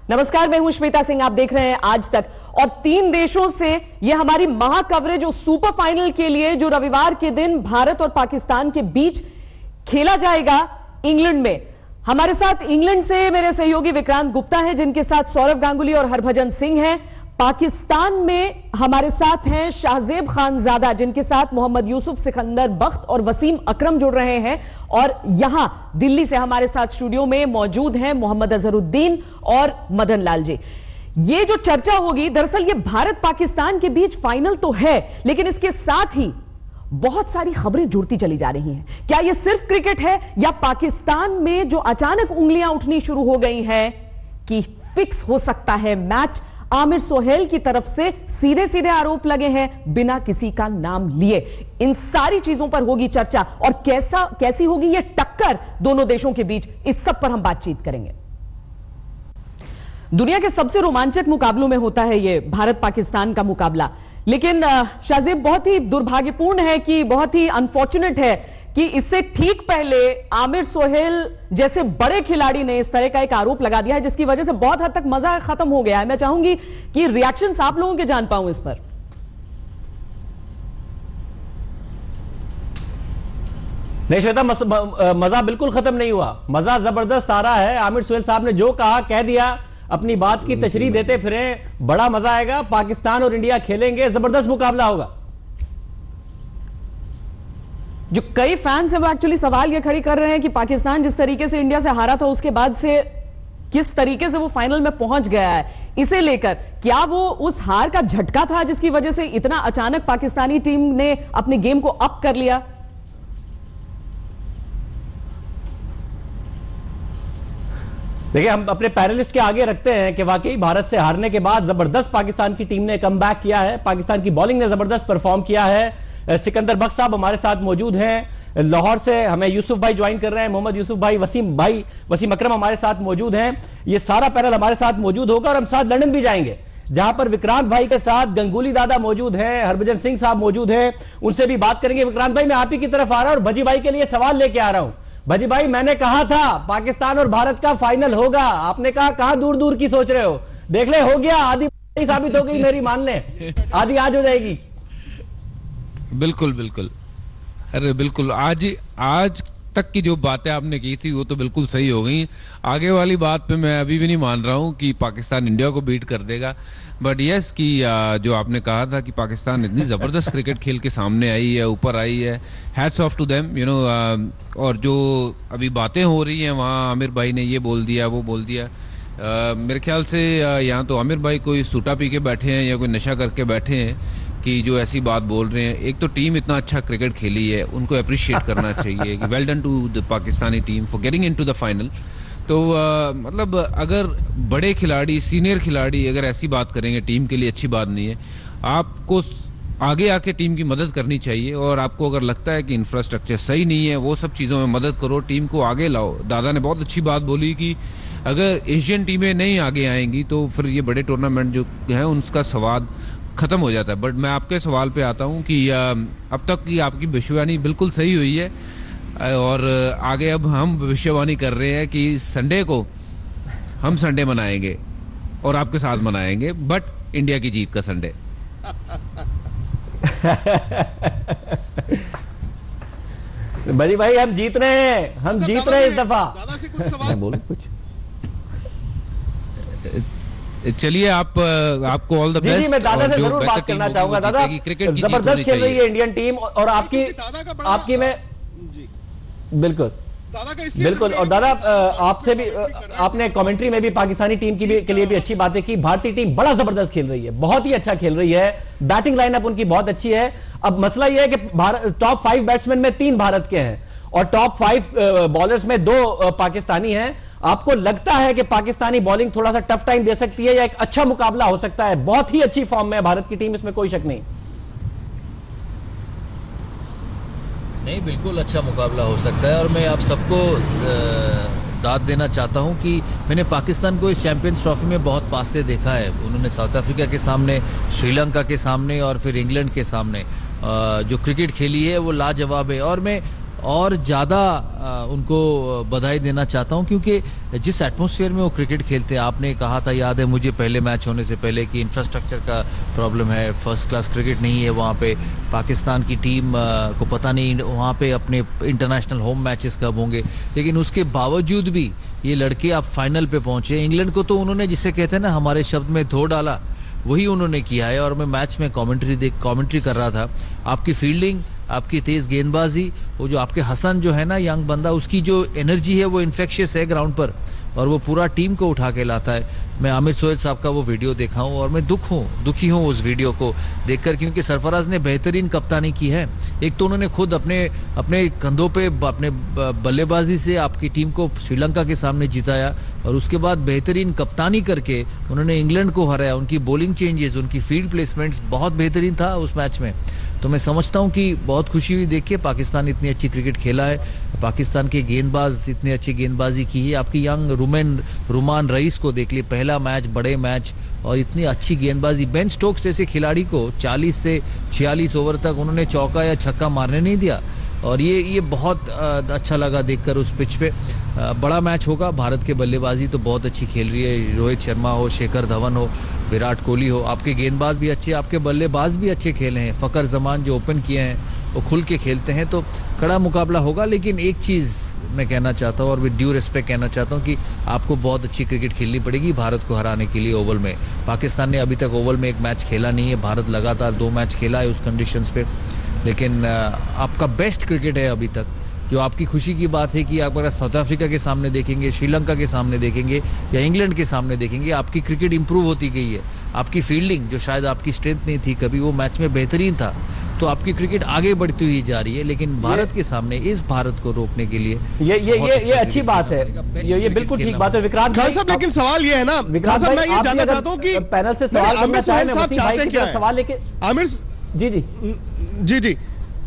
नमस्कार, मैं हूं श्वेता सिंह, आप देख रहे हैं आज तक। और 3 देशों से यह हमारी महा कवरेज सुपर फाइनल के लिए जो रविवार के दिन भारत और पाकिस्तान के बीच खेला जाएगा इंग्लैंड में। हमारे साथ इंग्लैंड से मेरे सहयोगी विक्रांत गुप्ता हैं, जिनके साथ सौरव गांगुली और हरभजन सिंह हैं। पाकिस्तान में हमारे साथ हैं शाहजेब खानजादा, जिनके साथ मोहम्मद यूसुफ, सिकंदर बख्त और वसीम अकरम जुड़ रहे हैं। और यहां दिल्ली से हमारे साथ स्टूडियो में मौजूद हैं मोहम्मद अजहरुद्दीन और मदन लाल जी। ये जो चर्चा होगी, दरअसल ये भारत पाकिस्तान के बीच फाइनल तो है, लेकिन इसके साथ ही बहुत सारी खबरें जुड़ती चली जा रही हैं। क्या ये सिर्फ क्रिकेट है, या पाकिस्तान में जो अचानक उंगलियां उठनी शुरू हो गई हैं कि फिक्स हो सकता है मैच? आमिर सोहेल की तरफ से सीधे सीधे आरोप लगे हैं बिना किसी का नाम लिए। इन सारी चीजों पर होगी चर्चा, और कैसी होगी ये टक्कर दोनों देशों के बीच, इस सब पर हम बातचीत करेंगे। दुनिया के सबसे रोमांचक मुकाबलों में होता है ये भारत पाकिस्तान का मुकाबला, लेकिन शाहजेब, बहुत ही दुर्भाग्यपूर्ण है कि बहुत ही अनफॉर्चुनेट है कि इससे ठीक पहले आमिर सोहेल जैसे बड़े खिलाड़ी ने इस तरह का एक आरोप लगा दिया है, जिसकी वजह से बहुत हद तक मजा खत्म हो गया है। मैं चाहूंगी कि रिएक्शंस आप लोगों के जान पाऊं इस पर। नहीं श्वेता, मजा बिल्कुल खत्म नहीं हुआ, मजा जबरदस्त आ रहा है। आमिर सोहेल साहब ने जो कहा कह दिया, अपनी बात की तशरीह देते फिरे, बड़ा मजा आएगा। पाकिस्तान और इंडिया खेलेंगे, जबरदस्त मुकाबला होगा। जो कई फैंस हैं वो एक्चुअली सवाल ये खड़ी कर रहे हैं कि पाकिस्तान जिस तरीके से इंडिया से हारा था, उसके बाद से किस तरीके से वो फाइनल में पहुंच गया है, इसे लेकर क्या वो उस हार का झटका था जिसकी वजह से इतना अचानक पाकिस्तानी टीम ने अपने गेम को अप कर लिया? देखिए, हम अपने पैनलिस्ट के आगे रखते हैं कि वाकई भारत से हारने के बाद जबरदस्त पाकिस्तान की टीम ने कमबैक किया है। पाकिस्तान की बॉलिंग ने जबरदस्त परफॉर्म किया है। सिकंदर बख्त साहब हमारे साथ मौजूद हैं लाहौर से, हमें यूसुफ भाई ज्वाइन कर रहे हैं, मोहम्मद यूसुफ भाई, वसीम अकरम हमारे साथ मौजूद हैं। ये सारा पैनल हमारे साथ मौजूद होगा, और हम साथ लंदन भी जाएंगे, जहां पर विक्रांत भाई के साथ गंगुली दादा मौजूद हैं, हरभजन सिंह साहब मौजूद हैं, उनसे भी बात करेंगे। विक्रांत भाई, मैं आप ही की तरफ आ रहा हूं और भजी भाई के लिए सवाल लेके आ रहा हूं। भजी भाई, मैंने कहा था पाकिस्तान और भारत का फाइनल होगा, आपने कहा कहां दूर दूर की सोच रहे हो? देख ले, हो गया, आधी साबित हो गई मेरी, मान ले, आधी आज हो जाएगी। बिल्कुल बिल्कुल, अरे बिल्कुल, आज तक की जो बातें आपने की थी वो तो बिल्कुल सही हो गई। आगे वाली बात पे मैं अभी भी नहीं मान रहा हूँ कि पाकिस्तान इंडिया को बीट कर देगा, बट यस कि जो आपने कहा था कि पाकिस्तान इतनी ज़बरदस्त क्रिकेट खेल के सामने आई है, ऊपर आई है, hats off to them, you know. और जो अभी बातें हो रही हैं वहाँ, आमिर भाई ने ये बोल दिया, वो बोल दिया, मेरे ख्याल से यहाँ तो आमिर भाई कोई सूटा पी के बैठे हैं या कोई नशा करके बैठे हैं कि जो ऐसी बात बोल रहे हैं। एक तो टीम इतना अच्छा क्रिकेट खेली है, उनको अप्रिशिएट करना चाहिए कि well done to the Pakistani team for getting into the final. तो मतलब अगर बड़े खिलाड़ी, सीनियर खिलाड़ी अगर ऐसी बात करेंगे, टीम के लिए अच्छी बात नहीं है। आपको आगे आके टीम की मदद करनी चाहिए, और आपको अगर लगता है कि इंफ्रास्ट्रक्चर सही नहीं है, वो सब चीज़ों में मदद करो, टीम को आगे लाओ। दादा ने बहुत अच्छी बात बोली कि अगर एशियन टीमें नहीं आगे आएंगी तो फिर ये बड़े टूर्नामेंट जो हैं उनका स्वाद खत्म हो जाता है। बट मैं आपके सवाल पे आता हूँ कि अब तक की आपकी भविष्यवाणी बिल्कुल सही हुई है, और आगे अब हम भविष्यवाणी कर रहे हैं कि संडे को हम संडे मनाएंगे और आपके साथ मनाएंगे, बट इंडिया की जीत का संडे। बड़ी भाई, हम जीत रहे हैं, हम जीत रहे हैं इस दफा। दादा से कुछ सवाल बोलो कुछ। चलिए, आपको ऑल द बेस्ट। जी, मैं दादा से जरूर बात करना चाहूंगा। दादा, जबरदस्त खेल रही है इंडियन टीम, और आपकी मैं बिल्कुल बिल्कुल। और दादा, आपसे भी, आपने कमेंट्री में भी पाकिस्तानी टीम की के लिए भी अच्छी बातें की। भारतीय टीम बड़ा जबरदस्त खेल रही है, बहुत ही अच्छा खेल रही है, बैटिंग लाइनअप उनकी बहुत अच्छी है। अब मसला यह है कि टॉप 5 बैट्समैन में 3 भारत के हैं, और टॉप 5 बॉलर्स में 2 पाकिस्तानी हैं। आपको लगता है कि पाकिस्तानी बॉलिंग थोड़ा सा टफ टाइम दे सकती है, या एक अच्छा मुकाबला हो सकता है? बहुत ही अच्छी फॉर्म में है भारत की टीम, इसमें कोई शक नहीं। नहीं, बिल्कुल अच्छा मुकाबला हो सकता है, और मैं आप सबको दाद देना चाहता हूं कि मैंने पाकिस्तान को इस चैंपियंस ट्रॉफी में बहुत पास से देखा है। उन्होंने साउथ अफ्रीका के सामने, श्रीलंका के सामने और फिर इंग्लैंड के सामने जो क्रिकेट खेली है वो लाजवाब है। और मैं और ज़्यादा उनको बधाई देना चाहता हूं, क्योंकि जिस एटमॉस्फेयर में वो क्रिकेट खेलते हैं, आपने कहा था, याद है मुझे पहले मैच होने से पहले, कि इंफ्रास्ट्रक्चर का प्रॉब्लम है, फर्स्ट क्लास क्रिकेट नहीं है वहाँ पे, पाकिस्तान की टीम को पता नहीं वहाँ पे अपने इंटरनेशनल होम मैचेस कब होंगे, लेकिन उसके बावजूद भी ये लड़के अब फाइनल पे पहुँचे। इंग्लैंड को तो उन्होंने, जिसे कहते हैं ना हमारे शब्द में, धो डाला, वही उन्होंने किया है। और मैं मैच में कमेंट्री कर रहा था, आपकी फील्डिंग, आपकी तेज़ गेंदबाजी, वो जो आपके हसन जो है ना यंग बंदा, उसकी जो एनर्जी है वो इन्फेक्शियस है ग्राउंड पर, और वो पूरा टीम को उठा के लाता है। मैं आमिर सोहेल साहब का वो वीडियो देखा हूँ और मैं दुखी हूँ उस वीडियो को देखकर, क्योंकि सरफराज ने बेहतरीन कप्तानी की है। एक तो उन्होंने खुद अपने कंधों पे अपने बल्लेबाजी से आपकी टीम को श्रीलंका के सामने जिताया, और उसके बाद बेहतरीन कप्तानी करके उन्होंने इंग्लैंड को हराया। उनकी बॉलिंग चेंजेस, उनकी फील्ड प्लेसमेंट्स बहुत बेहतरीन था उस मैच में। तो मैं समझता हूं कि बहुत खुशी हुई देख के, पाकिस्तान इतनी अच्छी क्रिकेट खेला है, पाकिस्तान के गेंदबाज इतनी अच्छी गेंदबाजी की है। आपकी यंग रुमान रईस को देख लिए, पहला मैच, बड़े मैच, और इतनी अच्छी गेंदबाजी। बेन स्टोक्स जैसे खिलाड़ी को 40 से 46 ओवर तक उन्होंने चौका या छक्का मारने नहीं दिया, और ये बहुत अच्छा लगा देखकर उस पिच पे। बड़ा मैच होगा। भारत के बल्लेबाजी तो बहुत अच्छी खेल रही है, रोहित शर्मा हो, शिखर धवन हो, विराट कोहली हो, आपके गेंदबाज भी अच्छे, आपके बल्लेबाज भी अच्छे खेले हैं। फ़खर जमान जो ओपन किए हैं वो खुल के खेलते हैं, तो कड़ा मुकाबला होगा। लेकिन एक चीज़ मैं कहना चाहता हूँ, और विद ड्यू रिस्पेक्ट कहना चाहता हूँ, कि आपको बहुत अच्छी क्रिकेट खेलनी पड़ेगी भारत को हराने के लिए ओवल में। पाकिस्तान ने अभी तक ओवल में एक मैच खेला नहीं है, भारत लगातार 2 मैच खेला है उस कंडीशंस पे। लेकिन आपका बेस्ट क्रिकेट है अभी तक। जो आपकी खुशी की बात है कि आप अगर साउथ अफ्रीका के सामने देखेंगे, श्रीलंका के सामने देखेंगे, या इंग्लैंड के सामने देखेंगे, आपकी क्रिकेट इंप्रूव होती गई है। आपकी फील्डिंग, जो शायद आपकी स्ट्रेंथ नहीं थी कभी, वो मैच में बेहतरीन था, तो आपकी क्रिकेट आगे बढ़ती हुई जा रही है। लेकिन भारत के सामने, इस भारत को रोकने के लिए ये अच्छी बात है, ये बिल्कुल ठीक बात है। विक्रांत साहब, लेकिन सवाल ये है ना, विक्रांत साहब, मैं ये जानना चाहता हूँ कि पैनल से सवाल करना चाहते हैं, वसीम भाई की सवाल लेके। आमिर जी,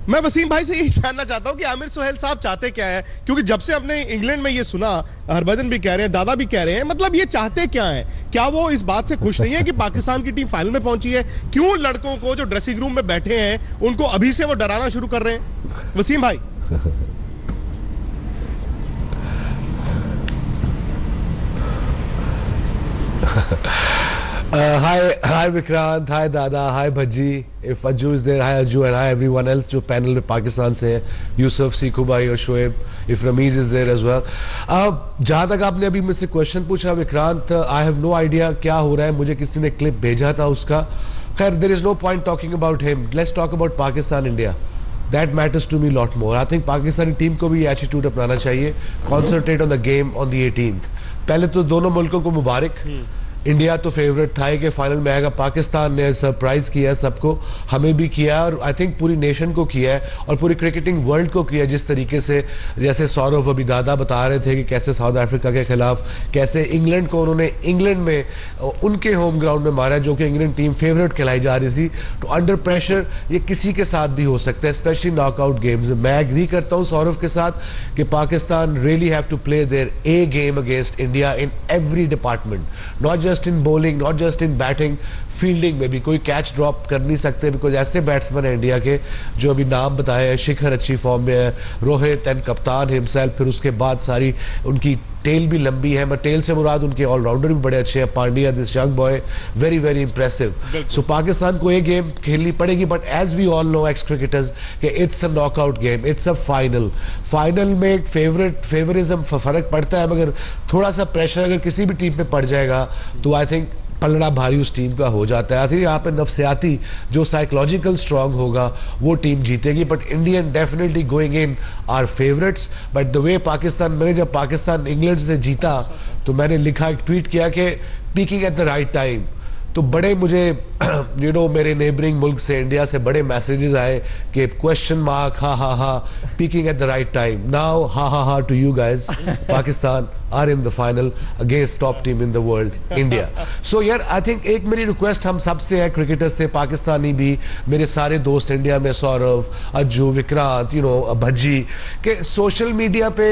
मैं वसीम भाई से यही जानना चाहता हूं कि आमिर सोहेल साहब चाहते क्या है, क्योंकि जब से अपने इंग्लैंड में ये सुना, हरभजन भी कह रहे हैं, दादा भी कह रहे हैं, मतलब ये चाहते क्या है? क्या वो इस बात से खुश नहीं है कि पाकिस्तान की टीम फाइनल में पहुंची है? क्यों लड़कों को जो ड्रेसिंग रूम में बैठे हैं उनको अभी से वो डराना शुरू कर रहे हैं? वसीम भाई। Hi Vikrant, hi Dada, hi Bhaji. If Ajju is there, hi Ajju, and hi everyone else जो पैनल में पाकिस्तान से है, यूसुफ, सीखू भाई और Shoaib, if Ramiz is there as well. जहाँ तक आपने अभी मुझसे क्वेश्चन पूछा Vikrant, I have no idea क्या हो रहा है, मुझे किसी ने क्लिप भेजा था उसका। खैर, there is no point talking about him. Let's talk about Pakistan, India. That matters to me a lot more. I think Pakistani team को भी ये एटीट्यूड अपनाना चाहिए, concentrate on the game on the 18th. पहले तो दोनों मुल्कों को मुबारक। इंडिया तो फेवरेट था कि फाइनल में आएगा, पाकिस्तान ने सरप्राइज किया सबको, हमें भी किया, और आई थिंक पूरी नेशन को किया है, और पूरी क्रिकेटिंग वर्ल्ड को किया। जिस तरीके से, जैसे सौरभ अभी दादा बता रहे थे कि कैसे साउथ अफ्रीका के खिलाफ, कैसे इंग्लैंड को उन्होंने इंग्लैंड में उनके होम ग्राउंड में मारा, जो कि इंग्लैंड टीम फेवरेट खिलाई जा रही थी। तो अंडर प्रेशर ये किसी के साथ भी हो सकता है, स्पेशली नॉकआउट गेम्स। मैं एग्री करता हूँ सौरभ के साथ कि Pakistan really have to play there a game against India in every department, not just in bowling, not just in batting, fielding में भी कोई कैच ड्रॉप कर नहीं सकते, बिकॉज ऐसे बैट्समैन है इंडिया के जो अभी नाम बताए हैं। शिखर अच्छी फॉर्म में है, रोहित एंड कप्तान हिमसेल्फ, फिर उसके बाद सारी उनकी टेल भी लंबी है। मैं टेल से मुराद उनके ऑलराउंडर भी बड़े अच्छे हैं, Pandya, this young boy, very very impressive. So Pakistan को एक गेम खेलनी पड़ेगी, but as we all know ex cricketers कि it's a knockout game, it's a final में एक फेवरिज्म फर्क पड़ता है, मगर थोड़ा सा प्रेशर अगर किसी भी टीम पे पड़ जाएगा तो आई थिंक पलड़ा भारी उस टीम का हो जाता है। आई थिंक यहाँ पे नफ्सियाती जो साइकोलॉजिकल स्ट्रांग होगा वो टीम जीतेगी, but Indian definitely going in are favourites. But the way Pakistan, मैंने जब पाकिस्तान इंग्लैंड से जीता तो मैंने लिखा, एक ट्वीट किया कि peeking at the right time. तो बड़े मुझे मेरे नेबरिंग मुल्क से, इंडिया से बड़े मैसेजेस आए कि क्वेश्चन मार्क, हा peaking at the right time. Now हा to you guys, Pakistan are in the final against top team in the world, India. So यार I think एक मेरी रिक्वेस्ट हम सबसे है, क्रिकेटर से, पाकिस्तानी भी, मेरे सारे दोस्त इंडिया में, सौरभ, अज्जू, विक्रांत, भज्जी, के सोशल मीडिया पे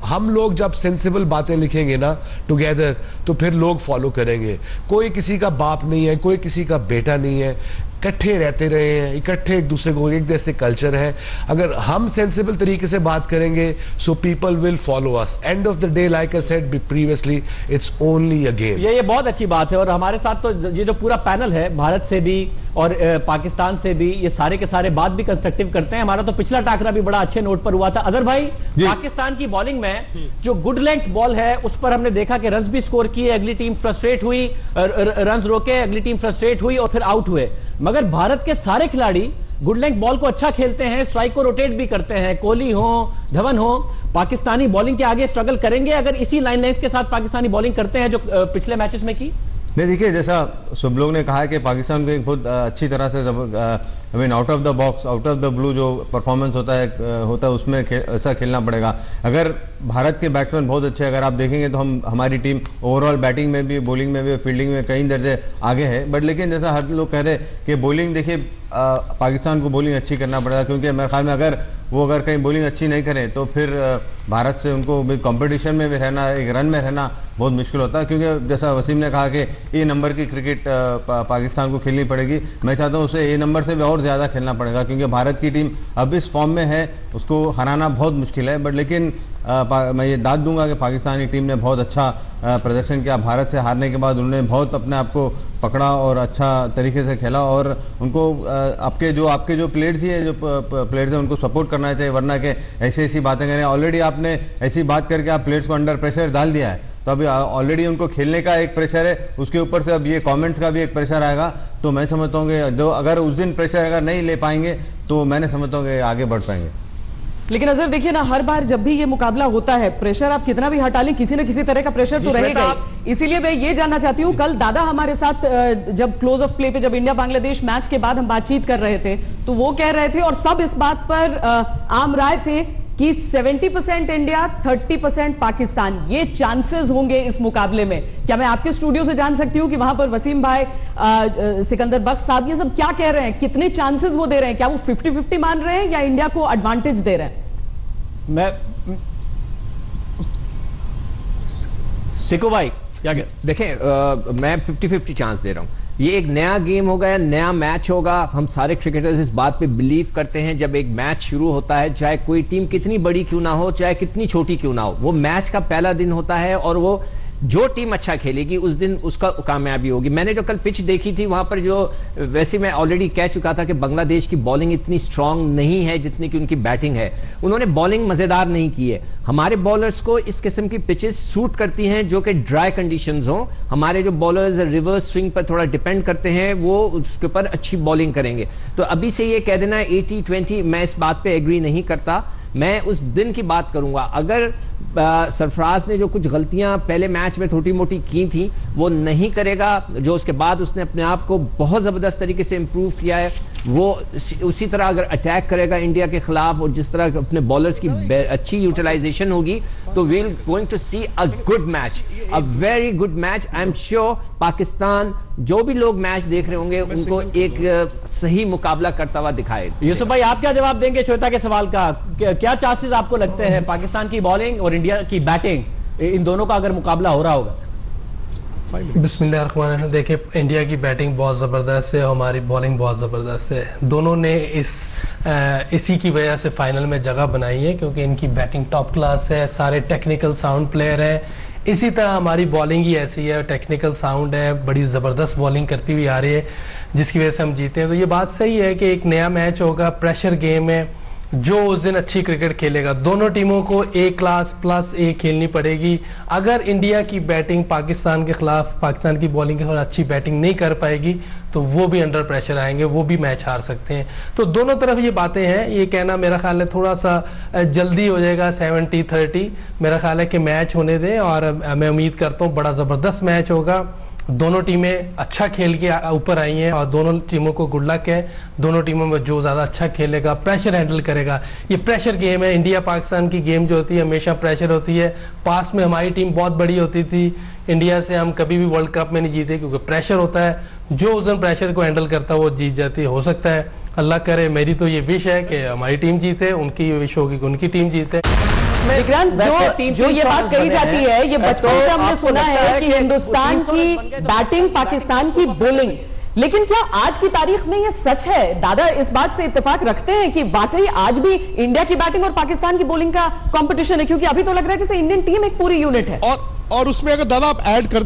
हम लोग जब सेंसिबल बातें लिखेंगे ना टुगेदर, तो फिर लोग फॉलो करेंगे। कोई किसी का बाप नहीं है, कोई किसी का बेटा नहीं है। इकट्ठे रहते रहे हैं, इकट्ठे एक दूसरे को, एक जैसे कल्चर है। अगर हम सेंसिबल तरीके से बात करेंगे so people will follow us. End of the day like I said previously, it's only a game. ये बहुत अच्छी बात है। और हमारे साथ तो ये जो पूरा पैनल है, भारत से भी और पाकिस्तान से भी, ये सारे के सारे बात भी कंस्ट्रक्टिव करते हैं। हमारा तो पिछला टाकरा भी बड़ा अच्छे नोट पर हुआ था। अजहर भाई, पाकिस्तान की बॉलिंग में जो गुड लेंथ बॉल है उस पर हमने देखा कि रन्स भी स्कोर किए, अगली टीम फ्रस्ट्रेट हुई, रन्स रोके, अगली टीम फ्रस्ट्रेट हुई और फिर आउट हुए। मगर भारत के सारे खिलाड़ी गुड लेंथ बॉल को अच्छा खेलते हैं, स्ट्राइक को रोटेट भी करते हैं। कोहली हो, धवन हो, पाकिस्तानी बॉलिंग के आगे स्ट्रगल करेंगे अगर इसी लाइन लेंथ के साथ पाकिस्तानी बॉलिंग करते हैं जो पिछले मैचेस में की। नहीं, देखिए जैसा सब लोग ने कहा है कि पाकिस्तान को एक बहुत अच्छी तरह से out of the box, out of the blue जो परफॉर्मेंस होता है उसमें ऐसा खेलना पड़ेगा। अगर भारत के बैट्समैन बहुत अच्छे, अगर आप देखेंगे तो हमारी टीम ओवरऑल बैटिंग में भी, बॉलिंग में भी, फील्डिंग में कई दर्जे आगे है। बट लेकिन जैसा हर लोग कह रहे कि बॉलिंग, देखिए पाकिस्तान को बॉलिंग अच्छी करना पड़ेगा, क्योंकि मेरे ख्याल में अगर कहीं बॉलिंग अच्छी नहीं करें तो फिर भारत से उनको कंपटीशन में भी रहना, एक रन में रहना बहुत मुश्किल होता है। क्योंकि जैसा वसीम ने कहा कि ए नंबर की क्रिकेट पाकिस्तान को खेलनी पड़ेगी। मैं चाहता हूँ उसे ए नंबर से भी और ज़्यादा खेलना पड़ेगा, क्योंकि भारत की टीम अब इस फॉर्म में है, उसको हराना बहुत मुश्किल है। बट लेकिन मैं ये दाद दूंगा कि पाकिस्तानी टीम ने बहुत अच्छा प्रदर्शन किया। भारत से हारने के बाद उन्होंने बहुत अपने आप को पकड़ा और अच्छा तरीके से खेला। और उनको आपके जो प्लेयर्स ही है, जो प्लेयर्स हैं, उनको सपोर्ट करना चाहिए, वरना के ऐसी बातें करें। ऑलरेडी आपने ऐसी बात करके आप प्लेयर्स को अंडर प्रेशर डाल दिया है, तो अभी ऑलरेडी उनको खेलने का एक प्रेशर है, उसके ऊपर से अब ये कमेंट्स का भी एक प्रेशर आएगा। तो मैं समझता हूँ कि जो अगर उस दिन प्रेशर अगर नहीं ले पाएंगे तो मैंने समझता हूँ कि आगे बढ़ पाएंगे। लेकिन अजहर देखिए ना, हर बार जब भी ये मुकाबला होता है, प्रेशर आप कितना भी हटा लें, किसी न किसी तरह का प्रेशर तो रहेगा। इसीलिए मैं ये जानना चाहती हूँ, कल दादा हमारे साथ जब क्लोज ऑफ प्ले पे, जब इंडिया बांग्लादेश मैच के बाद हम बातचीत कर रहे थे, तो वो कह रहे थे और सब इस बात पर आम राय थे कि 70% इंडिया, 30% पाकिस्तान, ये चांसेस होंगे इस मुकाबले में। क्या मैं आपके स्टूडियो से जान सकती हूँ कि वहां पर वसीम भाई, सिकंदर बख्श साहब, ये सब क्या कह रहे हैं, कितने चांसेस वो दे रहे हैं? क्या वो 50-50 मान रहे हैं या इंडिया को एडवांटेज दे रहे हैं? मैं सिको भाई क्या देखें, मैं 50-50 चांस दे रहा हूं। ये एक नया गेम होगा, नया मैच होगा। हम सारे क्रिकेटर्स इस बात पे बिलीव करते हैं, जब एक मैच शुरू होता है, चाहे कोई टीम कितनी बड़ी क्यों ना हो, चाहे कितनी छोटी क्यों ना हो, वो मैच का पहला दिन होता है और वो जो टीम अच्छा खेलेगी उस दिन उसका कामयाबी होगी। मैंने जो कल पिच देखी थी वहां पर, जो वैसे मैं ऑलरेडी कह चुका था कि बांग्लादेश की बॉलिंग इतनी स्ट्रांग नहीं है जितनी कि उनकी बैटिंग है। उन्होंने बॉलिंग मजेदार नहीं की है। हमारे बॉलर्स को इस किस्म की पिचेस सूट करती हैं जो कि ड्राई कंडीशंस हो। हमारे जो बॉलर्स रिवर्स स्विंग पर थोड़ा डिपेंड करते हैं, वो उसके ऊपर अच्छी बॉलिंग करेंगे। तो अभी से ये कह देना 80-20, मैं इस बात पे एग्री नहीं करता। मैं उस दिन की बात करूंगा। अगर सरफराज ने जो कुछ गलतियां पहले मैच में छोटी मोटी की थी वो नहीं करेगा, जो उसके बाद उसने अपने आप को बहुत जबरदस्त तरीके से इंप्रूव किया है, वो उसी तरह अगर अटैक करेगा इंडिया के खिलाफ और जिस तरह अपने बॉलर्स की अच्छी यूटिलाइजेशन होगी, तो we are going to see a good match, a very good match. I am sure Pakistan, जो भी लोग मैच देख रहे होंगे, उनको एक सही मुकाबला करता हुआ दिखाएगा। यूसुफ भाई, आप क्या जवाब देंगे श्वेता के सवाल का? क्या चांसेस आपको लगते हैं पाकिस्तान की बॉलिंग और इंडिया की बैटिंग, इन दोनों का अगर मुकाबला हो रहा होगा? बिस्मिल्लाहिर्रहमानिर्रहीम। देखिए, इंडिया की बैटिंग बहुत ज़बरदस्त है, हमारी बॉलिंग बहुत ज़बरदस्त है। दोनों ने इसी की वजह से फाइनल में जगह बनाई है, क्योंकि इनकी बैटिंग टॉप क्लास है, सारे टेक्निकल साउंड प्लेयर हैं। इसी तरह हमारी बॉलिंग ही ऐसी है, टेक्निकल साउंड है, बड़ी ज़बरदस्त बॉलिंग करती हुई आ रही है, जिसकी वजह से हम जीते हैं। तो ये बात सही है कि एक नया मैच होगा, प्रेशर गेम है। जो उस दिन अच्छी क्रिकेट खेलेगा, दोनों टीमों को ए क्लास प्लस ए खेलनी पड़ेगी। अगर इंडिया की बैटिंग पाकिस्तान के खिलाफ, पाकिस्तान की बॉलिंग के खिलाफ अच्छी बैटिंग नहीं कर पाएगी, तो वो भी अंडर प्रेशर आएंगे, वो भी मैच हार सकते हैं। तो दोनों तरफ ये बातें हैं। ये कहना मेरा ख्याल है थोड़ा सा जल्दी हो जाएगा, 70-30 मेरा ख्याल है कि मैच होने दें, और मैं उम्मीद करता हूँ बड़ा ज़बरदस्त मैच होगा। दोनों टीमें अच्छा खेल के ऊपर आई हैं और दोनों टीमों को गुड लक है। दोनों टीमों में जो ज़्यादा अच्छा खेलेगा, प्रेशर हैंडल करेगा, ये प्रेशर गेम है। इंडिया पाकिस्तान की गेम जो होती है हमेशा प्रेशर होती है। पास में हमारी टीम बहुत बड़ी होती थी, इंडिया से हम कभी भी वर्ल्ड कप में नहीं जीते, क्योंकि प्रेशर होता है। जो उस दिन प्रेशर को हैंडल करता है वो जीत जाती है। हो सकता है, अल्लाह करे, मेरी तो ये विश है कि हमारी टीम जीते, उनकी विश होगी कि उनकी टीम जीते। जो ये बात कही जाती है, ये बचपन से हमने सुना है कि हिंदुस्तान की बैटिंग, पाकिस्तान की बॉलिंग, लेकिन क्या आज की तारीख में यह सच है? दादा इस बात से इत्तेफाक रखते हैं कि वाकई आज भी इंडिया की बैटिंग और पाकिस्तान की बॉलिंग का कंपटीशन है? क्योंकि अभी तो लग रहा है जैसे इंडियन टीम एक पूरी यूनिट है। और उसमें अगर दादा आप ऐड कर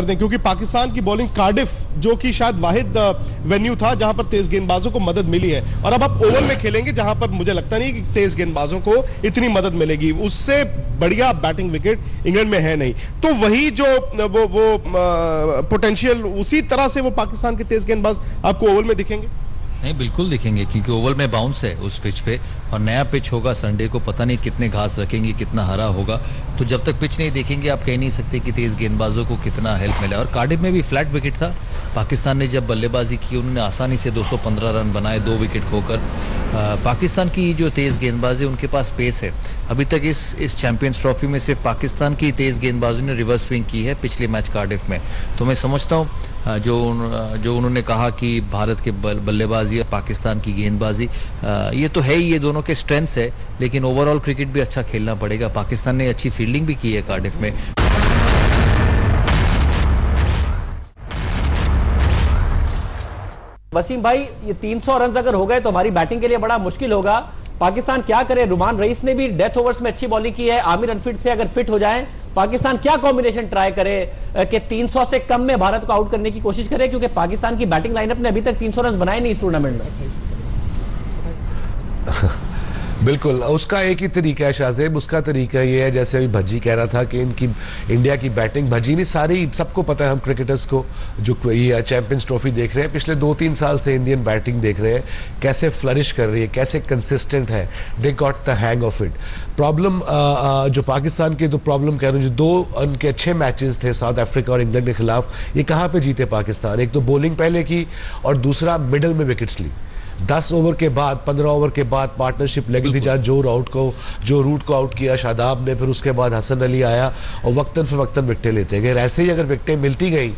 दें, क्योंकि पाकिस्तान की बॉलिंग कार्डिफ जो कि शायद वाहिद वेन्यू था जहां पर तेज गेंदबाजों को मदद मिली है, और अब आप ओवल में खेलेंगे जहां पर मुझे लगता नहीं कि तेज गेंदबाजों को इतनी मदद मिलेगी, उससे बढ़िया बैटिंग विकेट इंग्लैंड में है नहीं। तो वही जो वो पोटेंशियल उसी तरह से वो पाकिस्तान के तेज गेंदबाज आपको ओवल में दिखेंगे? नहीं, बिल्कुल दिखेंगे, क्योंकि ओवल में बाउंस है उस पिच पे, और नया पिच होगा संडे को, पता नहीं कितने घास रखेंगे, कितना हरा होगा। तो जब तक पिच नहीं देखेंगे आप कह नहीं सकते कि तेज गेंदबाजों को कितना हेल्प मिला। और कार्डिफ में भी फ्लैट विकेट था, पाकिस्तान ने जब बल्लेबाजी की उन्होंने आसानी से 215 रन बनाए 2 विकेट खोकर। पाकिस्तान की जो तेज़ गेंदबाजी उनके पास पेस है। अभी तक इस चैंपियंस ट्रॉफी में सिर्फ पाकिस्तान की तेज़ गेंदबाजों ने रिवर्स स्विंग की है पिछले मैच कार्डिफ में। तो मैं समझता हूँ जो उन्होंने कहा कि भारत के बल्लेबाजी और पाकिस्तान की गेंदबाजी, ये तो है ही, ये दोनों के स्ट्रेंथ्स है, लेकिन ओवरऑल क्रिकेट भी अच्छा खेलना पड़ेगा। पाकिस्तान ने अच्छी फील्डिंग भी की है कार्डिफ में। वसीम भाई, ये 300 रन अगर हो गए तो हमारी बैटिंग के लिए बड़ा मुश्किल होगा। पाकिस्तान क्या करे? रुमान रईस ने भी डेथ ओवर्स में अच्छी बॉलिंग की है, आमिर अनफिट थे, अगर फिट हो जाए पाकिस्तान क्या कॉम्बिनेशन ट्राई करे कि 300 से कम में भारत को आउट करने की कोशिश करे? क्योंकि पाकिस्तान की बैटिंग लाइनअप ने अभी तक 300 रन बनाए नहीं इस टूर्नामेंट में। बिल्कुल, उसका एक ही तरीका है शाहजेब, उसका तरीका ये है जैसे अभी भज्जी कह रहा था कि इनकी इंडिया की बैटिंग, भज्जी नहीं सारी सबको पता है, हम क्रिकेटर्स को जो ये चैंपियंस ट्रॉफी देख रहे हैं, पिछले 2-3 साल से इंडियन बैटिंग देख रहे हैं कैसे फ्लरिश कर रही है, कैसे कंसिस्टेंट है, they got the hang of it. Problem जो पाकिस्तान के, तो प्रॉब्लम कह रहे हैं, जो 2 उनके अच्छे मैचेस थे साउथ अफ्रीका और इंग्लैंड के खिलाफ, ये कहाँ पे जीते पाकिस्तान? एक तो बॉलिंग पहले की और दूसरा मिडल में विकेट्स ली। 10 ओवर के बाद, 15 ओवर के बाद पार्टनरशिप लगी थी जहाँ जो रूट को आउट किया शादाब ने, फिर उसके बाद हसन अली आया और वक्तन फिर विकटें लेते गए। ऐसे ही अगर विकटें मिलती गई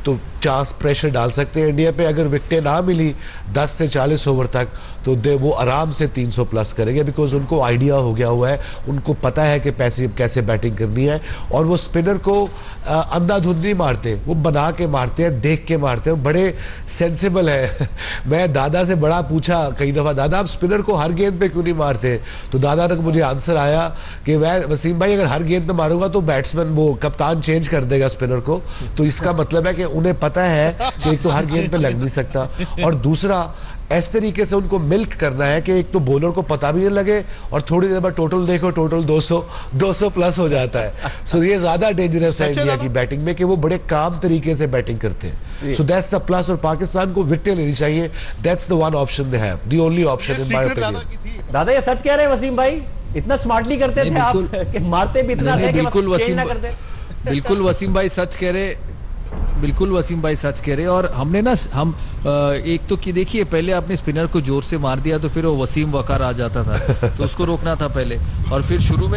तो चांस प्रेशर डाल सकते हैं इंडिया पे। अगर विकटें ना मिली 10 से 40 ओवर तक तो वो आराम से 300 प्लस करेंगे, बिकॉज उनको आइडिया हो गया हुआ है, उनको पता है कि कैसे बैटिंग करनी है। और वो स्पिनर को अंधाधुंध नहीं मारते, वो बना के मारते हैं, देख के मारते हैं, बड़े सेंसिबल है। मैं दादा से बड़ा पूछा कई दफ़ा, दादा आप स्पिनर को हर गेंद पे क्यों नहीं मारते? तो दादा ने मुझे आंसर आया कि वसीम भाई अगर हर गेंद पे मारूंगा तो बैट्समैन, वो कप्तान चेंज कर देगा स्पिनर को। तो इसका मतलब है कि उन्हें पता है कि एक तो हर गेंद पे लग नहीं सकता, और दूसरा इस तरीके से उनको मिल्क करना है कि एक तो बॉलर को पता भी नहीं लगे, और थोड़ी देर बाद टोटल देखो, टोटल 200 प्लस हो जाता है। सो ये ज्यादा डेंजरस है इंडिया की बैटिंग में कि वो बड़े काम तरीके से बैटिंग करते हैं। So that's the plus. और पाकिस्तान को विकेट लेनी चाहिए, that's the one option they have, the only option in my opinion. दादा ये सच कह रहे हैं वसीम भाई? इतना स्मार्टली करते थे आप कि मारते भी इतना थे कि बिल्कुल वसीम ना करते। बिल्कुल वसीम भाई सच कह रहे, बिल्कुल वसीम भाई सच कह रहे। और हमने ना एक तो कि देखिए, पहले आपने स्पिनर को जोर से मार दिया तो फिर वो वसीम वकार आ जाता था, तो उसको रोकना था पहले। और फिर शुरू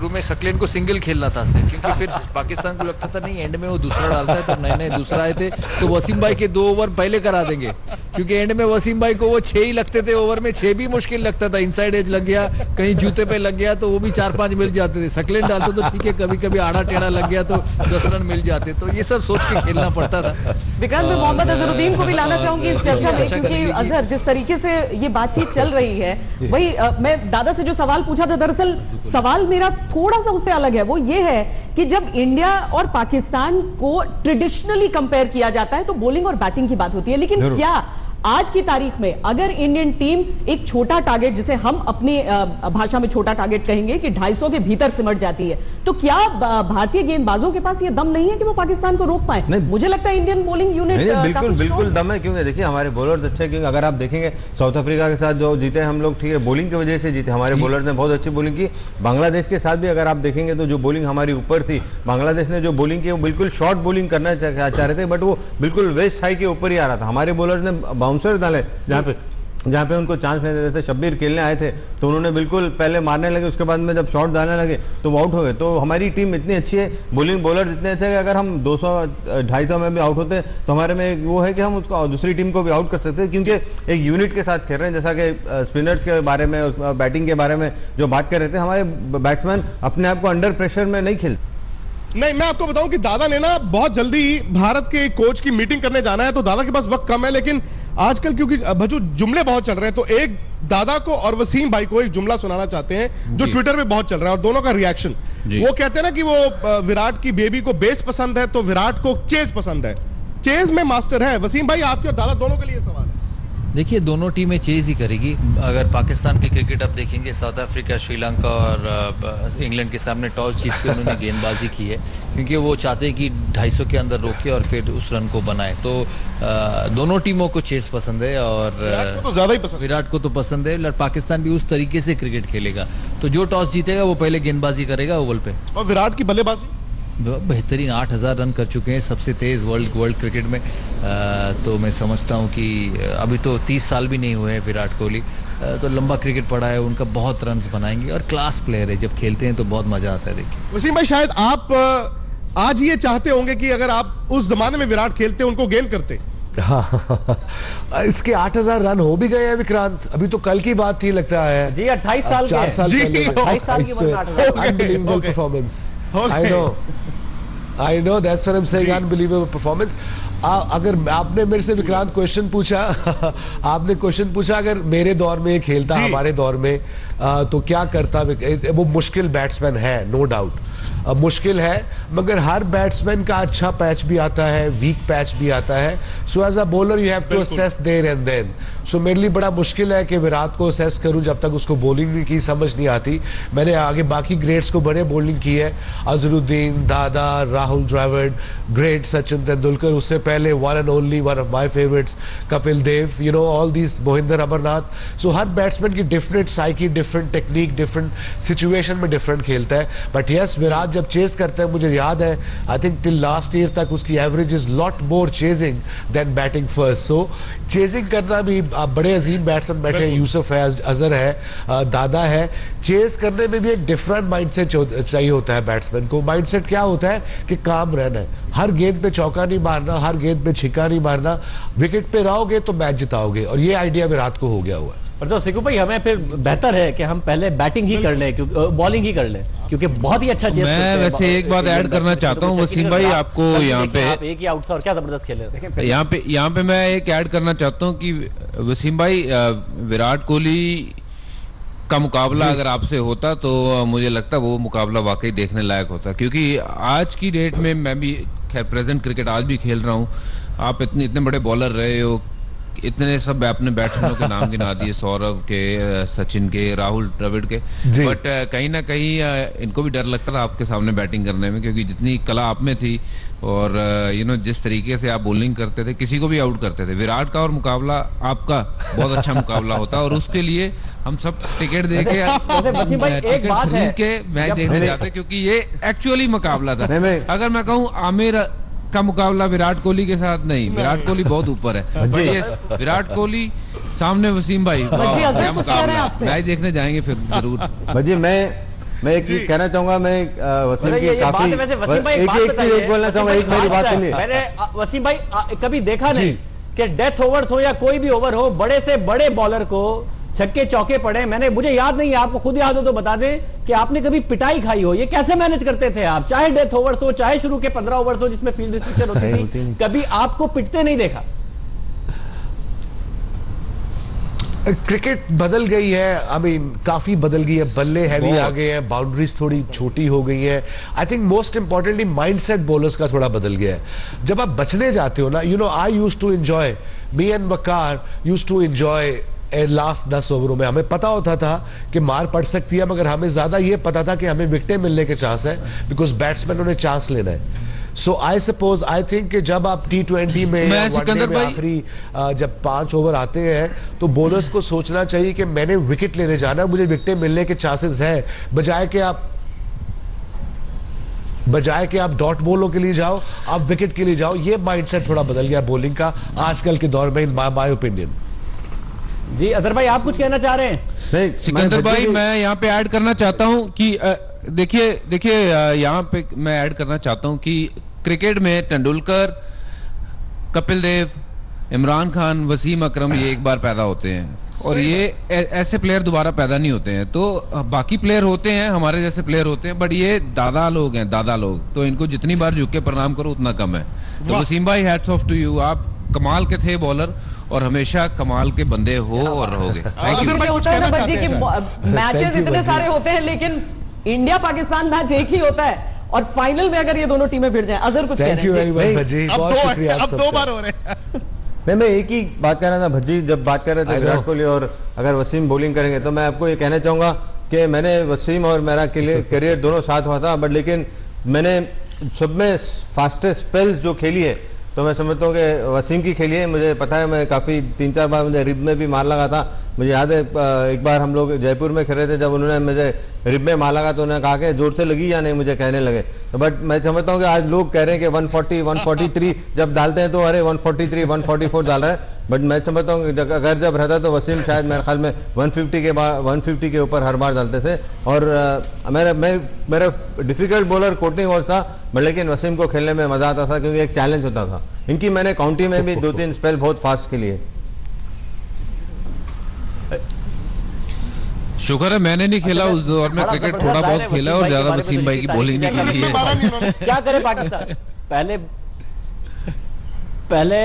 में सकलेन को सिंगल खेलना था, क्योंकि फिर पाकिस्तान को लगता था नहीं एंड में वो दूसरा डालता है, तब नए दूसरा आए थे तो वसीम भाई के 2 ओवर पहले करा देंगे, क्योंकि एंड में वसीम भाई को वो 6 ही लगते थे, ओवर में 6 भी मुश्किल लगता था। इनसाइड एज लग गया, कहीं जूते पे लग गया तो वो भी 4-5 मिल जाते थे। सकलेन डालते तो ठीक है, कभी कभी आड़ा टेढ़ा लग गया तो 10 रन मिल जाते। तो ये सब सोच के खेलना पड़ता था। विक्रांत, मैं मोहम्मद अजहरुद्दीन को भी लाना चाहूंगी इस चर्चा में, क्योंकि अजहर जिस तरीके से ये बातचीत चल रही है, वही मैं दादा से जो सवाल पूछा था, दरअसल सवाल मेरा थोड़ा सा उससे अलग है। वो ये है कि जब इंडिया और पाकिस्तान को ट्रेडिशनली कंपेयर किया जाता है तो बॉलिंग और बैटिंग की बात होती है, लेकिन क्या आज की तारीख में अगर इंडियन टीम एक छोटा टारगेट, जिसे हम अपनी भाषा में छोटा टारगेट कहेंगे, कि 250 के भीतर सिमट जाती है, तो क्या भारतीय गेंदबाजों के पास ये दम नहीं है कि वो पाकिस्तान को रोक पाए? मुझे लगता है इंडियन बॉलिंग यूनिट बिल्कुल दम है, क्योंकि देखिए हमारे बॉलर्स अच्छे हैं। क्योंकि अगर आप देखेंगे साउथ अफ्रीका के साथ जो जीते हम लोग, ठीक है, बॉलिंग की वजह से जीते, हमारे बॉलर्स ने बहुत अच्छी बॉलिंग की। बांग्लादेश के साथ भी अगर आप देखेंगे तो जो बॉलिंग हमारी ऊपर थी, बांग्लादेश ने जो बॉलिंग की वो बिल्कुल शॉर्ट बॉलिंग करना चाह रहे थे, बट वो बिल्कुल वेस्ट हाई के ऊपर ही आ रहा था। हमारे बॉलर्स ने बाउंसर डाले जहाँ पे उनको चांस नहीं देते थे। शब्बीर खेलने आए थे तो उन्होंने बिल्कुल पहले मारने लगे, उसके बाद में जब शॉट डालने लगे तो वो आउट हो गए। तो हमारी टीम इतनी अच्छी है, बॉलिंग बॉलर इतने अच्छे हैं कि अगर हम 200-250 में भी आउट होते हैं तो हमारे में वो है कि हम उसको दूसरी टीम को भी आउट कर सकते हैं, क्योंकि एक यूनिट के साथ खेल रहे हैं। जैसा कि स्पिनर्स के बारे में, बैटिंग के बारे में जो बात कर रहे थे, हमारे बैट्समैन अपने आप को अंडर प्रेशर में नहीं खेलते। नहीं, मैं आपको बताऊं कि दादा ने ना बहुत जल्दी भारत के कोच की मीटिंग करने जाना है, तो दादा के पास वक्त कम है, लेकिन आजकल क्योंकि भज्जू जुमले बहुत चल रहे हैं, तो एक दादा को और वसीम भाई को एक जुमला सुनाना चाहते हैं जो ट्विटर पे बहुत चल रहा है और दोनों का रिएक्शन। वो कहते हैं ना कि वो विराट की बेबी को बेस पसंद है तो विराट को चेज पसंद है, चेज में मास्टर है। वसीम भाई, आपके और दादा दोनों के लिए सवाल है। देखिए, दोनों टीमें चेज ही करेगी। अगर पाकिस्तान की क्रिकेट आप देखेंगे, साउथ अफ्रीका, श्रीलंका और इंग्लैंड के सामने टॉस जीत के उन्होंने गेंदबाजी की है, क्योंकि वो चाहते हैं कि 250 के अंदर रोके और फिर उस रन को बनाए। तो दोनों टीमों को चेज पसंद है और विराट को तो ज्यादा ही पसंद, विराट को तो पसंद है। पाकिस्तान भी उस तरीके से क्रिकेट खेलेगा, तो जो टॉस जीतेगा वो पहले गेंदबाजी करेगा ओवल पे। और विराट की बल्लेबाजी बेहतरीन 8000 रन कर चुके हैं, सबसे तेज वर्ल्ड क्रिकेट में। तो मैं समझता हूं कि अभी तो 30 साल भी नहीं हुए हैं विराट कोहली, तो लंबा क्रिकेट पड़ा है उनका, बहुत रन्स बनाएंगे और क्लास प्लेयर है, जब खेलते हैं तो बहुत मजा आता है। देखिए वसीम भाई, शायद आप आज ये चाहते होंगे कि अगर आप उस जमाने में विराट खेलते उनको गेंद करते। हाँ, इसके 8000 रन हो भी गए हैं विक्रांत, अभी तो कल की बात थी लगता है जी। 28 साल 4 साल पहले, 28 साल की unbelievable performance. I know that's what I'm saying, unbelievable performance। अगर आपने मेरे से विक्रांत क्वेश्चन पूछा आपने क्वेश्चन पूछा अगर मेरे दौर में खेलता, हमारे दौर में तो क्या करता। वो मुश्किल बैट्समैन है, नो डाउट मुश्किल है, मगर हर बैट्समैन का अच्छा पैच भी आता है, वीक पैच भी आता है। So as a bowler you have to assess there and then. So मेरे लिए बड़ा मुश्किल है कि विराट को असेस करूं जब तक उसको बॉलिंग की समझ नहीं आती। मैंने आगे बाकी ग्रेट्स को बड़े बॉलिंग की है, अजरुद्दीन, दादा, राहुल द्रविड़, ग्रेट सचिन तेंदुलकर, उससे पहले one and only one of my favourites Kapil Dev, you know all these, Mohinder Amarnath. So हर बैट्समैन की different psyche, different technique, different situation में डिफरेंट खेलता है। बट यस, विराट जब चेस करता है, मुझे याद है I think till last year तक उसकी average is lot more chasing than batting first. So chasing करना भी, बड़े अजीम बैट्समैन बैठे हैं, यूसुफ है, अजहर है, दादा है, चेस करने में भी एक डिफरेंट माइंडसेट चाहिए होता है बैट्समैन को। माइंडसेट क्या होता है कि काम रहना है, हर गेंद पे चौका नहीं मारना, हर गेंद पे छिक्का नहीं मारना, विकेट पे रहोगे तो मैच जिताओगे, और ये आइडिया विराट को हो गया हुआ है। और तो सिकू भाई, हमें फिर बेहतर है कि हम पहले बैटिंग ही कर लें, क्योंकि बॉलिंग ही कर लें, क्योंकि बहुत ही अच्छा चेस करते हैं। मैं वैसे एक बात ऐड करना चाहता हूं वसीम भाई, आपको यहाँ पे एक ही आउट और क्या जबरदस्त खेले। यहाँ पे मैं एक ऐड करना चाहता हूँ कि वसीम भाई, विराट कोहली का मुकाबला अगर आपसे होता तो मुझे लगता वो मुकाबला वाकई देखने लायक होता, क्योंकि आज की डेट में मैं भी खैर प्रेजेंट क्रिकेट आज भी खेल रहा हूँ, आप इतने बड़े बॉलर रहे हो, इतने सब अपने बैट्समैनों के नाम गिना दिए, सौरव के, सचिन के, राहुल द्रविड़ के, बट कहीं ना कहीं इनको भी डर लगता था आपके सामने बैटिंग करने में, क्योंकि जितनी कला आप में थी और यू नो जिस तरीके से आप बॉलिंग करते थे, किसी को भी आउट करते थे। विराट का और मुकाबला आपका बहुत अच्छा मुकाबला होता, और उसके लिए हम सब टिकट दे के खरीद के मैच देखने जाते, क्योंकि ये एक्चुअली मुकाबला था। अगर मैं कहूँ आमिर का मुकाबला विराट कोहली के साथ नहीं, विराट कोहली बहुत ऊपर है, बट ये विराट कोहली सामने वसीम भाई, क्या मुकाबला, मैच देखने जाएंगे फिर जरूर। भजी मैं एक चीज कहना चाहूंगा, मैं वसीम की काफी एक बोलना चाहूंगा, एक मेरी बात सुनिए। मैंने वसीम भाई कभी देखा नहीं कि डेथ ओवर्स हो या कोई भी ओवर हो, बड़े से बड़े बॉलर को छक्के चौके पड़े। मुझे याद नहीं है, आपको खुद याद हो तो बता दें कि आपने कभी पिटाई खाई हो, ये कैसे मैनेज करते थे आप? चाहे डेथ ओवर्स हो, चाहे शुरू के 15 ओवर्स हो जिसमें फील्ड रिस्ट्रिक्शन होती थी, कभी आपको पिटते नहीं देखा। क्रिकेट बदल गई है, आई मीन काफी बदल गई है, बल्ले हैवी आ गए हैं, बाउंड्रीज थोड़ी छोटी हो गई है। I think most importantly mindset bowlers का थोड़ा बदल गया है। जब आप बचने जाते हो ना, you know I used to enjoy, me and Waqar used to enjoy last 10 ओवरों में। हमें पता होता था कि मार पड़ सकती है, मगर हमें ज्यादा ये पता था कि हमें विकेटें मिलने के चांस है, बिकॉज बैट्समैनों ने चांस लेना है। सो आई सपोज, आई थिंक कि जब आप T20 में आखिरी जब 5 ओवर आते हैं तो बॉलर्स को सोचना चाहिए कि मैंने विकेट लेने जाना, मुझे विकेटें मिलने के चांसेस है, बजाय कि आप डॉट बॉलों के लिए जाओ, आप विकेट के लिए जाओ। ये माइंडसेट थोड़ा बदल गया बॉलिंग का आजकल के दौर में, इन माय ओपिनियन। जी अजहर भाई, आप कुछ कहना चाह रहे हैं? नहीं सिकंदर भाई, मैं यहाँ पे ऐड करना चाहता हूँ कि देखिए यहाँ पे मैं ऐड करना चाहता हूँ कि क्रिकेट में तेंदुलकर, कपिल देव, इमरान खान, वसीम अकरम ये एक बार पैदा होते हैं, और ये ऐसे प्लेयर दोबारा पैदा नहीं होते हैं। तो बाकी प्लेयर होते हैं, हमारे जैसे प्लेयर होते हैं, बट ये दादा लोग हैं, दादा लोग, तो इनको जितनी बार झुक के प्रणाम करो उतना कम है। तो वसीम भाई, हैट्स ऑफ टू यू, आप कमाल के थे बॉलर और हमेशा कमाल के बंदे हो और रहोगे। मैचेस इतने सारे होते हैं लेकिन इंडिया पाकिस्तान मैच एक ही होता है और फाइनल में अगर ये दोनों टीमें भिड़ जाएं। अजहर कुछ कह रहे हैं? अब दो बार हो रहे हैं। मैं एक ही बात कह रहा था भज्जी, जब बात कर रहे थे विराट कोहली और अगर वसीम बॉलिंग करेंगे तो मैं आपको ये कहना चाहूंगा कि मैंने वसीम और मेरा करियर दोनों साथ हुआ था, बट लेकिन मैंने सब में फास्टेस्ट स्पेल्स जो खेली है तो मैं समझता हूँ कि वसीम की खेली है। मुझे पता है, मैं काफ़ी 3-4 बार मुझे रिब में भी मार लगा था। मुझे याद है एक बार हम लोग जयपुर में खेल रहे थे, जब उन्होंने मुझे रिब में मार लगा तो उन्होंने कहा कि जोर से लगी या नहीं, मुझे कहने लगे। तो बट मैं समझता हूँ कि आज लोग कह रहे हैं कि 140, 143 जब डालते हैं तो अरे 143, 144 डाल रहा है, बट मैं समझता हूँ कि अगर जब रहता तो वसीम शायद मेरे ख्याल में 150 के ऊपर हर बार डालते थे। और मेरा डिफिकल्ट बॉलर कोटिंग वॉज था, बट लेकिन वसीम को खेलने में मजा आता था क्योंकि एक चैलेंज होता था। इनकी मैंने काउंटी में भी 2-3 स्पेल बहुत फास्ट खेली है। शुक्र है मैंने नहीं खेला उस दौर में क्रिकेट, थोड़ा बहुत खेला और ज्यादा वसीम भाई की बॉलिंग नहीं खेली है। क्या करे पाकिस्तान? पहले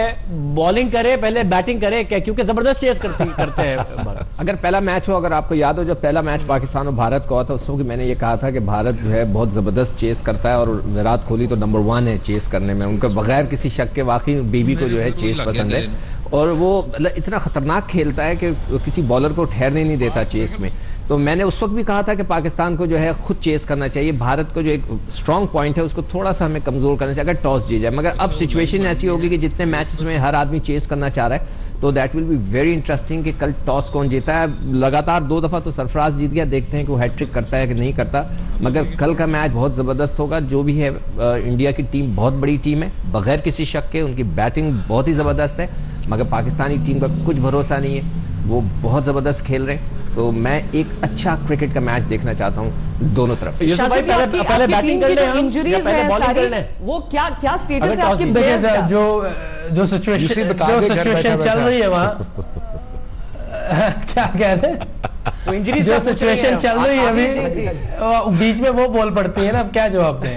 बॉलिंग करे, पहले बैटिंग करे क्या? क्योंकि जबरदस्त चेस करते हैं। अगर पहला मैच हो, अगर आपको याद हो जब पहला मैच पाकिस्तान और भारत का हुआ था, उस वक्त मैंने ये कहा था कि भारत जो है बहुत जबरदस्त चेस करता है और विराट कोहली तो नंबर 1 है चेस करने में। उनका बगैर किसी शक के वाकई बीबी को जो है चेस पसंद है और वो इतना खतरनाक खेलता है कि किसी बॉलर को ठहरने नहीं देता चेस में। तो मैंने उस वक्त भी कहा था कि पाकिस्तान को जो है खुद चेस करना चाहिए। भारत को जो एक स्ट्रॉन्ग पॉइंट है उसको थोड़ा सा हमें कमजोर करना चाहिए अगर टॉस जीत जाए। मगर अब सिचुएशन ऐसी होगी कि जितने मैचेस में हर आदमी चेस करना चाह रहा है तो that will be very interesting कि कल टॉस कौन जीता है। लगातार 2 दफा तो सरफराज जीत गया, देखते हैं कि वो हैट्रिक करता है कि नहीं करता। मगर कल का मैच बहुत ज़बरदस्त होगा। जो भी है इंडिया की टीम बहुत बड़ी टीम है बगैर किसी शक के, उनकी बैटिंग बहुत ही ज़बरदस्त है, मगर पाकिस्तानी टीम का कुछ भरोसा नहीं है, वो बहुत ज़बरदस्त खेल रहे हैं। तो मैं एक अच्छा क्रिकेट का मैच देखना चाहता हूँ दोनों तरफ। पहले बैटिंग कर ले, इंजरीज है सारी, वो क्या स्टेटस है आपकी प्लेयर्स का? जो सिचुएशन चल रही है वहाँ क्या कह रहे हैं, जो सिचुएशन चल रही है अभी बीच में वो बॉल पड़ती है ना, अब क्या जवाब दें?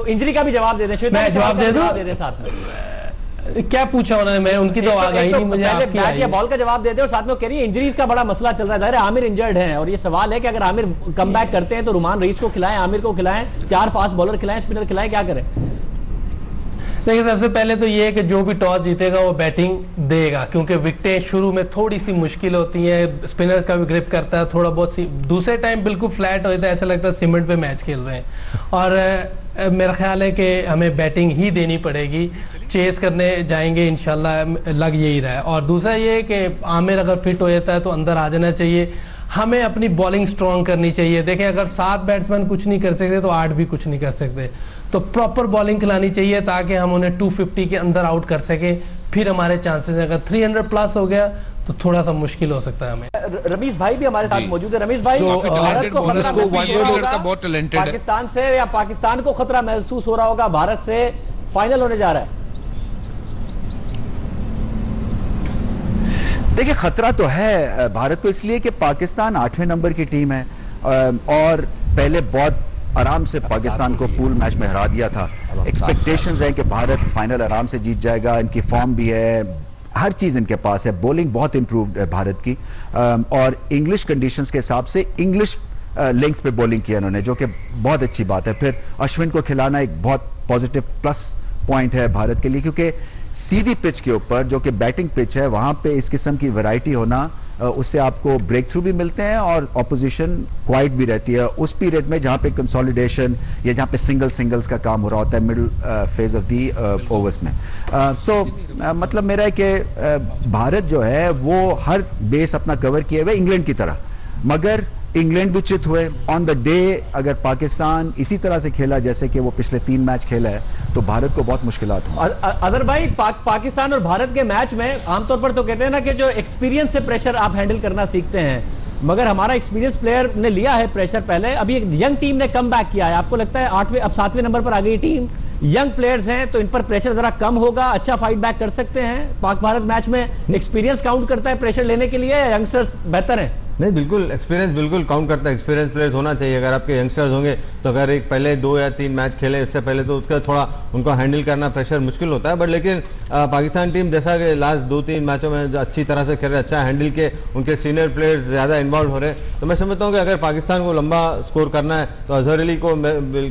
इंजरी का भी जवाब दे दें। मैं जवाब दे दूं साथ में? क्या पूछा उन्होंने? मैं उनकी तो आवाज आई नहीं मुझे। बैट या बॉल का जवाब दे दे और साथ में कह रही है इंजरीज का बड़ा मसला चल रहा है। आमिर इंजर्ड है और ये सवाल है कि अगर आमिर कम बैक करते हैं तो रुमान रईस को खिलाएं, आमिर को खिलाएं, 4 फास्ट बॉलर खिलाएं, स्पिनर खिलाएं, क्या करें? देखिए सबसे पहले तो ये है कि जो भी टॉस जीतेगा वो बैटिंग देगा, क्योंकि विकेटें शुरू में थोड़ी सी मुश्किल होती हैं, स्पिनर का भी ग्रिप करता है थोड़ा बहुत सी, दूसरे टाइम बिल्कुल फ्लैट होता है, ऐसा लगता है सीमेंट पे मैच खेल रहे हैं। और मेरा ख्याल है कि हमें बैटिंग ही देनी पड़ेगी, चेस करने जाएंगे इंशाल्लाह, लग यही रहा है। और दूसरा ये है कि आमिर अगर फिट हो जाता है तो अंदर आ जाना चाहिए, हमें अपनी बॉलिंग स्ट्रॉन्ग करनी चाहिए। देखें अगर 7 बैट्समैन कुछ नहीं कर सकते तो 8 भी कुछ नहीं कर सकते, तो प्रॉपर बॉलिंग खिलानी चाहिए ताकि हम उन्हें 250 के अंदर आउट कर सके, फिर हमारे चांसेस हैं। अगर 300 प्लस हो गया तो थोड़ा सा मुश्किल हो सकता है हमें। रमीश भाई भी हमारे साथ मौजूद है। रमीश भाई, भारत को खतरा बहुत टैलेंटेड पाकिस्तान से, या पाकिस्तान को खतरा महसूस हो रहा होगा भारत से? फाइनल होने जा रहा है। देखिए खतरा तो है भारत को, इसलिए कि पाकिस्तान 8वें नंबर की टीम है और पहले बहुत आराम से पाकिस्तान को पूल मैच में हरा दिया था। एक्सपेक्टेशंस हैं कि भारत फाइनल आराम से जीत जाएगा, इनकी फॉर्म भी है, हर चीज़ इनके पास है, बॉलिंग बहुत इंप्रूव्ड है भारत की, और इंग्लिश कंडीशंस के हिसाब से इंग्लिश लेंथ पे बॉलिंग किया इन्होंने, जो कि बहुत अच्छी बात है। फिर अश्विन को खिलाना एक बहुत पॉजिटिव प्लस पॉइंट है भारत के लिए, क्योंकि सीधी पिच के ऊपर जो कि बैटिंग पिच है वहां पे इस किस्म की वैरायटी होना, उससे आपको ब्रेक थ्रू भी मिलते हैं और ऑपोजिशन क्वाइट भी रहती है उस पीरियड में जहां पे कंसोलिडेशन या जहां पे सिंगल्स का काम हो रहा होता है middle phase of the overs में। सो मतलब मेरा है कि भारत जो है वो हर बेस अपना कवर किए हुए इंग्लैंड की तरह, मगर इंग्लैंड भी चित हुए ऑन द डे। अगर पाकिस्तान इसी तरह से खेला जैसे कि वो पिछले 3 मैच खेला है तो भारत को बहुत मुश्किलात हों। अजहर भाई, पाकिस्तान और भारत के मैच में आमतौर पर तो कहते हैं ना कि जो एक्सपीरियंस से प्रेशर आप हैंडल करना सीखते हैं, मगर हमारा एक्सपीरियंस प्लेयर ने लिया है प्रेशर पहले, अभी एक यंग टीम ने कम बैक किया है। आपको लगता है 8वें अब 7वें नंबर पर आ गई टीम, यंग प्लेयर्स हैं तो इन पर प्रेशर जरा कम होगा, अच्छा फाइट बैक कर सकते हैं। पाक भारत मैच में एक्सपीरियंस काउंट करता है प्रेशर लेने के लिए, या यंगस्टर्स बेहतर हैं? नहीं, बिल्कुल एक्सपीरियंस बिल्कुल काउंट करता है। एक्सपीरियंस प्लेयर्स होना चाहिए। अगर आपके यंगस्टर्स होंगे तो अगर एक पहले 2 या 3 मैच खेले इससे पहले तो उसका थोड़ा उनको हैंडल करना प्रेशर मुश्किल होता है। बट लेकिन पाकिस्तान टीम जैसा कि लास्ट 2-3 मैचों में अच्छी तरह से खेल रहे, अच्छा हैंडल के, उनके सीनियर प्लेयर्स ज़्यादा इन्वॉल्व हो रहे, तो मैं समझता हूँ कि अगर पाकिस्तान को लंबा स्कोर करना है तो अजहर अली को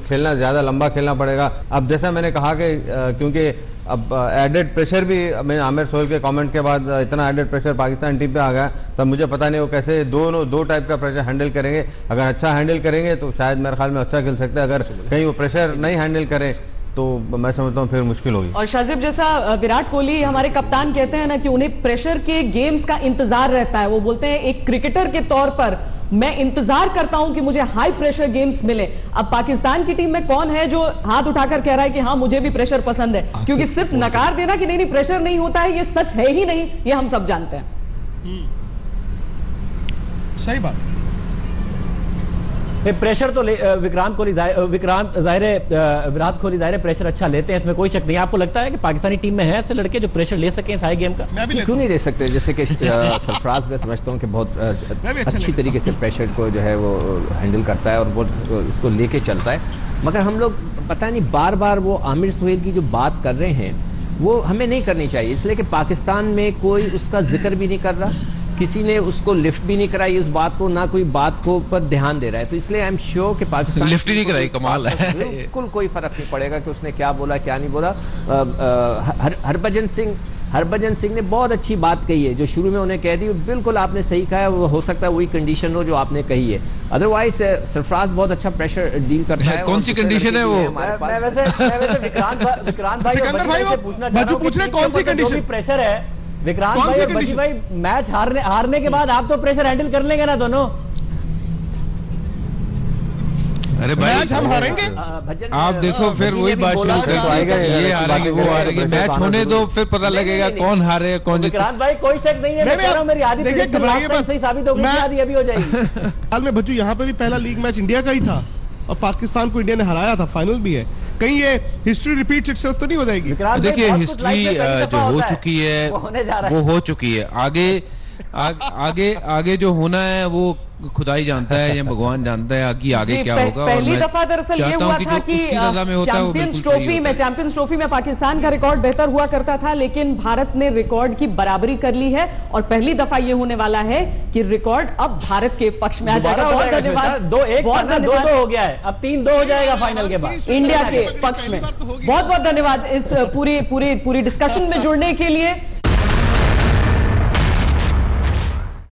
खेलना ज़्यादा लंबा खेलना पड़ेगा। अब जैसा मैंने कहा कि क्योंकि अब एडेड प्रेशर भी, मैं आमिर सोहेल के कमेंट के बाद इतना एडेड प्रेशर पाकिस्तान टीम पे आ गया, तब मुझे पता नहीं वो कैसे दो टाइप का प्रेशर हैंडल करेंगे। अगर अच्छा हैंडल करेंगे तो शायद मेरे ख्याल में अच्छा खेल सकते हैं। अगर कहीं वो प्रेशर नहीं हैंडल करें तो मैं समझता हूँ फिर मुश्किल होगी। और शाजिब, जैसा विराट कोहली हमारे कप्तान कहते हैं ना कि उन्हें प्रेशर के गेम्स का इंतजार रहता है। वो बोलते हैं एक क्रिकेटर के तौर पर मैं इंतजार करता हूं कि मुझे हाई प्रेशर गेम्स मिले। अब पाकिस्तान की टीम में कौन है जो हाथ उठाकर कह रहा है कि हाँ मुझे भी प्रेशर पसंद है? क्योंकि सिर्फ नकार देना कि नहीं प्रेशर नहीं होता है, ये सच है ही नहीं, ये हम सब जानते हैं। सही बात। प्रेशर तो विराट कोहली जाहिर प्रेशर अच्छा लेते हैं, इसमें कोई शक नहीं। आपको लगता है कि पाकिस्तानी टीम में है ऐसे लड़के जो प्रेशर ले सकें इस हाई गेम का? क्यों नहीं ले सकते? जैसे कि सरफराज मैं समझता हूँ कि बहुत अच्छी तरीके से प्रेशर को जो है वो हैंडल करता है और वो इसको लेके चलता है। मगर हम लोग पता नहीं बार बार वो आमिर सोहेल की जो बात कर रहे हैं वो हमें नहीं करनी चाहिए, इसलिए कि पाकिस्तान में कोई उसका जिक्र भी नहीं कर रहा, किसी ने उसको लिफ्ट भी नहीं कराई उस बात को, ना कोई बात को पर ध्यान दे रहा है। तो इसलिए आई एम श्योर कि पाकिस्तान लिफ्ट ही नहीं कराई, कमाल है। बिल्कुल कोई फर्क नहीं पड़ेगा कि उसने क्या बोला क्या नहीं बोला। हरभजन सिंह ने बहुत अच्छी बात कही है, जो शुरू में उन्हें कह दी, बिल्कुल आपने सही कहा है। वो हो सकता है वही कंडीशन हो जो आपने कही है, अदरवाइज सरफराज बहुत अच्छा प्रेशर डील करता है। कौन सी कंडीशन है वो? मैं वैसे विक्रांत भाई से पूछना चाह रहा हूं कौन सी कंडीशन प्रेशर है? विक्रांत भाई मैच हारने के बाद आप तो प्रेशर हैंडल कर लेंगे ना दोनों? अरे भाई मैच हम हारेंगे, आप देखो फिर वही बात शुरू कर देंगे, ये हारेंगे वो हारेंगे। मैच होने दो फिर पता लगेगा कौन हारे कौन जीते। विक्रांत भाई कोई शक नहीं है, मैं कह रहा हूं मेरी आधी सही साबित होगी, आधी अभी हो जाएगी। हाल में भज्जू यहाँ पे भी पहला लीग मैच इंडिया का ही था और पाकिस्तान को इंडिया ने हराया था, फाइनल भी है। कहीं ये हिस्ट्री रिपीट इटसेल्फ तो नहीं हो जाएगी? देखिए हिस्ट्री जो हो चुकी है वो हो चुकी है। आगे जो होना है वो खुदा ही जानता है या भगवान जानता है आगे क्या होगा। पहली दफा दरअसल ये हुआ था कि चैंपियंस ट्रॉफी में पाकिस्तान का रिकॉर्ड बेहतर हुआ करता था, लेकिन भारत ने रिकॉर्ड की बराबरी कर ली है और पहली दफा ये होने वाला है कि रिकॉर्ड अब भारत के पक्ष में आ जाएगा। बहुत धन्यवाद। 2-1 हो गया है, अब 3-2 हो जाएगा फाइनल के बाद इंडिया के पक्ष में। बहुत बहुत धन्यवाद इस पूरी डिस्कशन में जुड़ने के लिए।